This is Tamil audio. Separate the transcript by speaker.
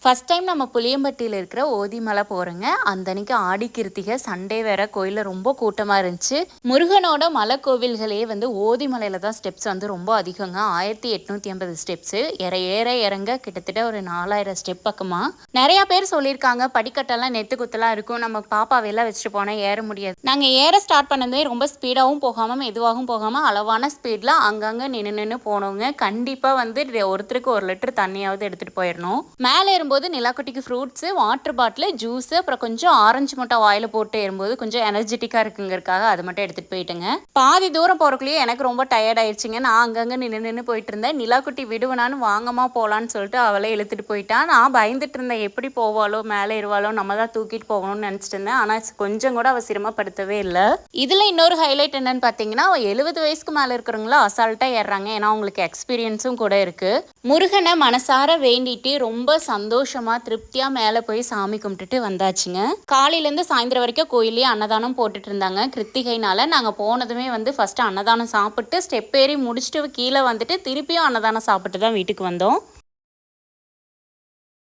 Speaker 1: ஃபர்ஸ்ட் டைம் நம்ம புளியம்பட்டியில் இருக்கிற ஓதிமலை போகிறோங்க. அந்த அன்னைக்கு ஆடி கிருத்திகை சண்டே வேற, கோயிலில் ரொம்ப கூட்டமாக இருந்துச்சு. முருகனோட மலை கோவில்களே வந்து ஓதிமலையில் தான் ஸ்டெப்ஸ் வந்து ரொம்ப அதிகங்க. 1850 ஸ்டெப்ஸு. ஏற இறங்க கிட்டத்தட்ட ஒரு 4000 ஸ்டெப் பக்கமாக. நிறையா பேர் சொல்லியிருக்காங்க படிக்கட்டெல்லாம் நெத்து குத்தலாம் இருக்கும், நம்ம பாப்பாவெல்லாம் வச்சுட்டு போனால் ஏற முடியாது. நாங்கள் ஏற ஸ்டார்ட் பண்ணதே ரொம்ப ஸ்பீடாகவும் போகாமல் மெதுவாகவும் போகாமல் அளவான ஸ்பீடில் அங்கங்கே நின்று போனோங்க. கண்டிப்பாக வந்து ஒருத்தருக்கு 1 லிட்டர் தண்ணியாவது எடுத்துகிட்டு போயிடணும். மேலே ஏறும்போது நிலாக்குட்டிக்கு ஃப்ரூட்ஸு, வாட்டர் பாட்டில், ஜூஸு, அப்புறம் கொஞ்சம் ஆரஞ்சு மட்டும் வாயில் போட்டு ஏறும்போது கொஞ்சம் எனர்ஜெட்டிக்காக இருக்குங்கிறதுக்காக அதை மட்டும் எடுத்துகிட்டு போயிட்டுங்க. பாதி தூரம் போகிறக்குள்ளேயே எனக்கு ரொம்ப டயர்ட் ஆயிடுச்சுங்க. நான் அங்கங்கே நின்று போயிட்டு இருந்தேன். நிலாக்குட்டி விடுவனான்னு வாங்கம்மா போகலான்னு சொல்லிட்டு அவளே இழுத்துட்டு போயிட்டான். நான் பயந்துட்டு இருந்தேன், எப்படி போவாளோ, மேலே ஏறுவாளோ, நம்ம தான் தூக்கிட்டு போகணும்னு நினச்சிட்டு இருந்தேன். ஆனால் கொஞ்சம் கூட அவள் சிரமப்படுத்தவே இல்லை. இதில் இன்னொரு ஹைலைட் என்னன்னு பார்த்தீங்கன்னா, 70 வயசுக்கு மேலே இருக்கிறவங்களா அசால்ட்டாக ஏறுறாங்க. ஏன்னா அவங்களுக்கு எக்ஸ்பீரியன்ஸும் கூட இருக்குது. முருகனை மனசார வேண்டிட்டு ரொம்ப சந்தோஷமாக திருப்தியாக மேலே போய் சாமி கும்பிட்டுட்டு வந்தாச்சுங்க. காலையிலேருந்து சாயந்தரம் வரைக்கும் கோயிலே அன்னதானம் போட்டுட்டு இருந்தாங்க. கிருத்திகைனால நாங்கள் போனதுமே வந்து ஃபஸ்ட்டு அன்னதானம் சாப்பிட்டு ஸ்டெப் ஏறி முடிச்சுட்டு கீழே வந்துட்டு திருப்பியும் அன்னதானம் சாப்பிட்டு தான் வீட்டுக்கு வந்தோம்.